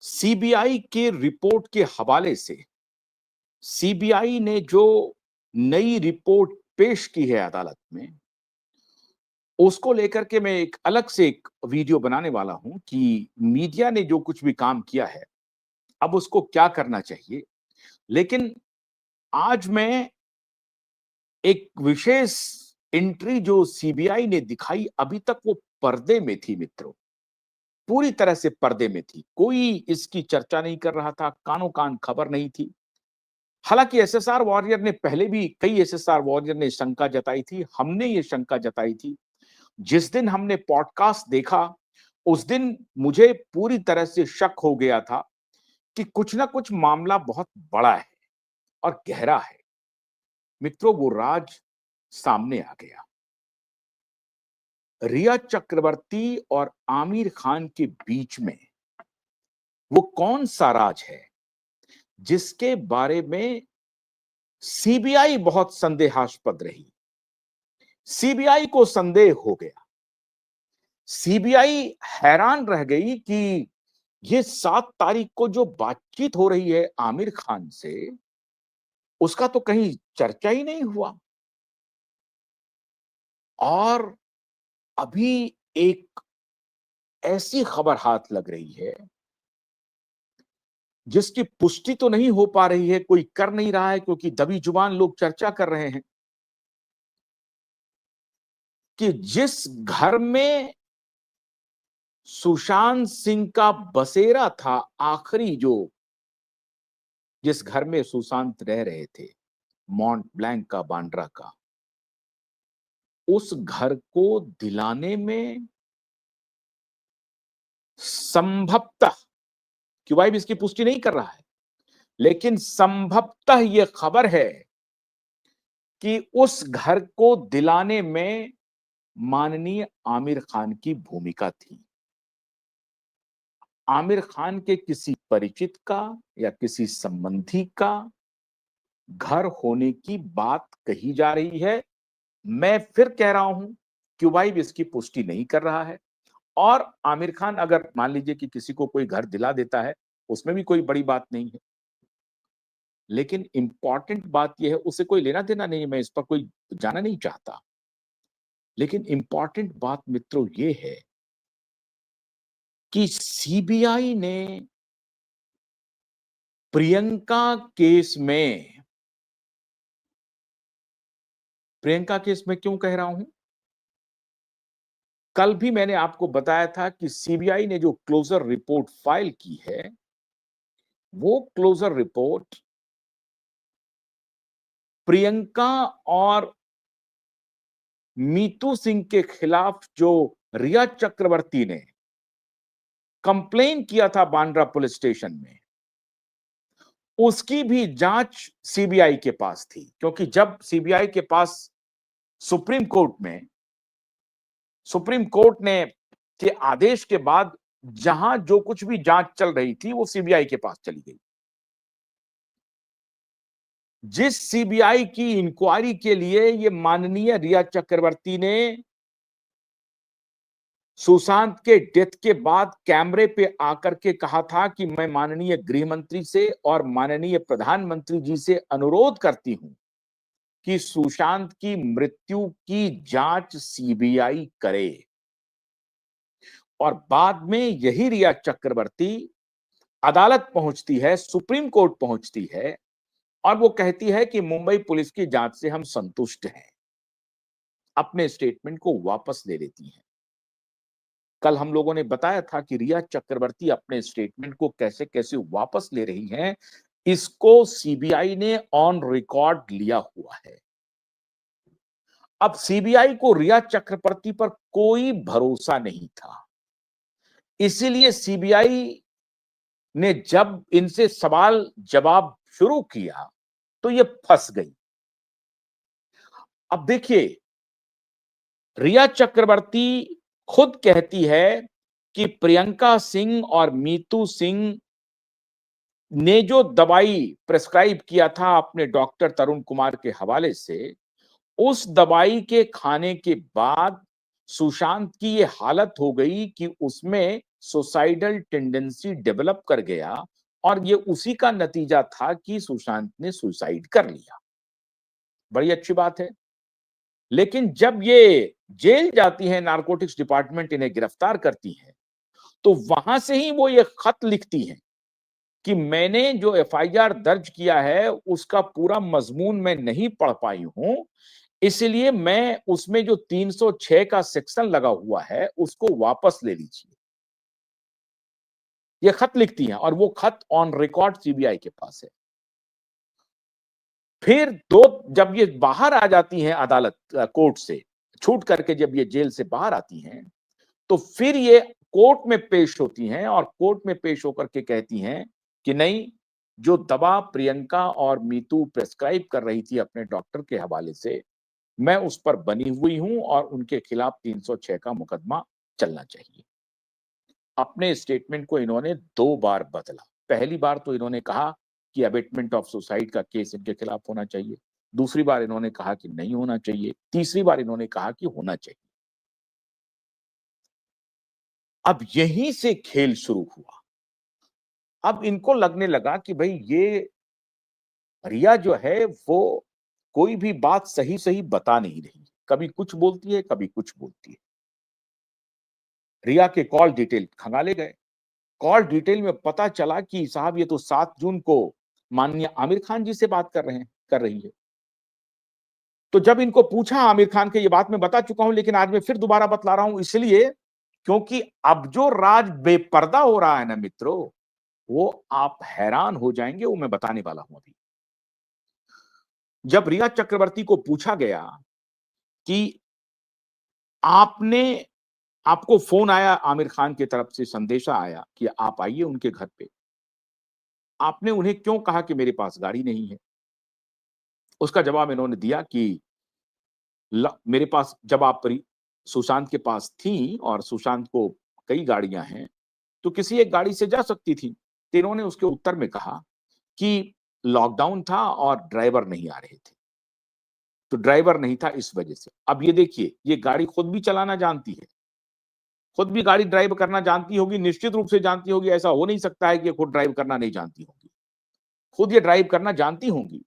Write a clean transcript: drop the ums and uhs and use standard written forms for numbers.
CBI के report के हवाले से सीबीआई ने जो नई रिपोर्ट पेश की है अदालत में, उसको लेकर के मैं एक अलग से एक वीडियो बनाने वाला हूं कि मीडिया ने जो कुछ भी काम किया है, अब उसको क्या करना चाहिए। लेकिन आज मैं एक विशेष एंट्री जो सीबीआई ने दिखाई, अभी तक वो पर्दे में थी मित्रों, पूरी तरह से पर्दे में थी। कोई इसकी चर्चा नहीं कर रहा था, कानो कान खबर नहीं थी। हालांकि एसएसआर वॉरियर ने पहले भी कई एसएसआर वॉरियर ने शंका जताई थी, हमने ये शंका जताई थी। जिस दिन हमने पॉडकास्ट देखा, उस दिन मुझे पूरी तरह से शक हो गया था कि कुछ ना कुछ मामला बहुत बड़ा है और गहरा है। मित्रों, वो राज सामने आ गया। रिया चक्रवर्ती और आमिर खान के बीच में वो कौन सा राज है जिसके बारे में सीबीआई बहुत संदेहास्पद रही। सीबीआई को संदेह हो गया। सीबीआई हैरान रह गई कि ये 7 तारीख को जो बातचीत हो रही है आमिर खान से, उसका तो कहीं चर्चा ही नहीं हुआ। और अभी एक ऐसी खबर हाथ लग रही है जिसकी पुष्टि तो नहीं हो पा रही है, कोई कर नहीं रहा है, क्योंकि दबी जुबान लोग चर्चा कर रहे हैं कि जिस घर में सुशांत सिंह का बसेरा था, आखिरी जो जिस घर में सुशांत रह रहे थे, मॉन्ट ब्लैंक का, बांद्रा का, उस घर को दिलाने में संभवतः, क्यों भी इसकी पुष्टि नहीं कर रहा है, लेकिन संभवतः यह खबर है कि उस घर को दिलाने में माननीय आमिर खान की भूमिका थी। आमिर खान के किसी परिचित का या किसी संबंधी का घर होने की बात कही जा रही है। मैं फिर कह रहा हूं, क्यूबाइब इसकी पुष्टि नहीं कर रहा है। और आमिर खान अगर मान लीजिए कि किसी को कोई घर दिला देता है, उसमें भी कोई बड़ी बात नहीं है। लेकिन इंपॉर्टेंट बात यह है, उसे कोई लेना देना नहीं है, मैं इस पर कोई जाना नहीं चाहता। लेकिन इंपॉर्टेंट बात मित्रों ये है कि सीबीआई ने प्रियंका केस में, प्रियंका केस में क्यों कह रहा हूं, कल भी मैंने आपको बताया था कि सीबीआई ने जो क्लोजर रिपोर्ट फाइल की है, वो क्लोजर रिपोर्ट प्रियंका और मीतू सिंह के खिलाफ जो रिया चक्रवर्ती ने कंप्लेन किया था बांद्रा पुलिस स्टेशन में, उसकी भी जांच सीबीआई के पास थी। क्योंकि जब सीबीआई के पास सुप्रीम कोर्ट में, सुप्रीम कोर्ट ने के आदेश के बाद जहां जो कुछ भी जांच चल रही थी, वो सीबीआई के पास चली गई। जिस सीबीआई की इंक्वायरी के लिए ये माननीय रिया चक्रवर्ती ने सुशांत के डेथ के बाद कैमरे पे आकर के कहा था कि मैं माननीय गृह मंत्री से और माननीय प्रधानमंत्री जी से अनुरोध करती हूं कि सुशांत की मृत्यु की जांच सीबीआई करे। और बाद में यही रिया चक्रवर्ती अदालत पहुंचती है, सुप्रीम कोर्ट पहुंचती है और वो कहती है कि मुंबई पुलिस की जांच से हम संतुष्ट हैं, अपने स्टेटमेंट को वापस ले लेती हैं। कल हम लोगों ने बताया था कि रिया चक्रवर्ती अपने स्टेटमेंट को कैसे कैसे वापस ले रही हैं, इसको सीबीआई ने ऑन रिकॉर्ड लिया हुआ है। अब सीबीआई को रिया चक्रवर्ती पर कोई भरोसा नहीं था, इसीलिए सीबीआई ने जब इनसे सवाल जवाब शुरू किया तो ये फंस गई। अब देखिए, रिया चक्रवर्ती खुद कहती है कि प्रियंका सिंह और मीतू सिंह ने जो दवाई प्रेस्क्राइब किया था अपने डॉक्टर तरुण कुमार के हवाले से, उस दवाई के खाने के बाद सुशांत की ये हालत हो गई कि उसमें सुसाइडल टेंडेंसी डेवलप कर गया और ये उसी का नतीजा था कि सुशांत ने सुसाइड कर लिया। बड़ी अच्छी बात है। लेकिन जब ये जेल जाती है, नारकोटिक्स डिपार्टमेंट इन्हें गिरफ्तार करती है, तो वहां से ही वो ये खत लिखती हैं कि मैंने जो एफआईआर दर्ज किया है उसका पूरा मजमून मैं नहीं पढ़ पाई हूं, इसलिए मैं उसमें जो 306 का सेक्शन लगा हुआ है उसको वापस ले लीजिए। ये खत लिखती हैं और वो खत ऑन रिकॉर्ड सीबीआई के पास है। फिर जब ये बाहर आ जाती हैं अदालत कोर्ट से छूट करके, जब ये जेल से बाहर आती हैं, तो फिर ये कोर्ट में पेश होती हैं और कोर्ट में पेश होकर के कहती हैं कि नहीं, जो दवा प्रियंका और मीतू प्रेस्क्राइब कर रही थी अपने डॉक्टर के हवाले से, मैं उस पर बनी हुई हूं और उनके खिलाफ 306 का मुकदमा चलना चाहिए। अपने स्टेटमेंट को इन्होंने 2 बार बदला। पहली बार तो इन्होंने कहा कि अबेटमेंट ऑफ सुसाइड का केस इनके खिलाफ होना चाहिए। दूसरी बार इन्होंने कहा कि नहीं होना चाहिए। तीसरी बार इन्होंने कहा कि होना चाहिए। अब यहीं से खेल शुरू हुआ। अब इनको लगने लगा कि भाई ये रिया जो है वो कोई भी बात सही-सही बता नहीं रही। कभी कुछ बोलती है, कभी कुछ बोलती है। रिया के कॉल डिटेल खंगाले गए। कॉल डिटेल में पता चला कि साहब ये तो 7 जून को माननीय आमिर खान जी से बात कर रही है। तो जब इनको पूछा आमिर खान के, ये बात मैं बता चुका हूं लेकिन आज मैं फिर दोबारा बतला रहा हूं, इसलिए क्योंकि अब जो राज बेपर्दा हो रहा है ना मित्रों, वो आप हैरान हो जाएंगे, वो मैं बताने वाला हूं अभी। जब रिया चक्रवर्ती को पूछा गया कि आपने आपको फोन आया, आमिर खान की तरफ से संदेशा आया कि आप आइए उनके घर पे, आपने उन्हें क्यों कहा कि मेरे पास गाड़ी नहीं है? उसका जवाब इन्होंने दिया कि मेरे पास जब आप सुशांत के पास थी और सुशांत को कई गाड़ियां हैं तो किसी एक गाड़ी से जा सकती थी। तो इन्होंने उसके उत्तर में कहा कि लॉकडाउन था और ड्राइवर नहीं आ रहे थे, तो ड्राइवर नहीं था इस वजह से। अब ये देखिए, ये गाड़ी खुद भी चलाना जानती है, खुद भी गाड़ी ड्राइव करना जानती होगी, निश्चित रूप से जानती होगी। ऐसा हो नहीं सकता है कि खुद ड्राइव करना नहीं जानती होगी, खुद ये ड्राइव करना जानती होंगी।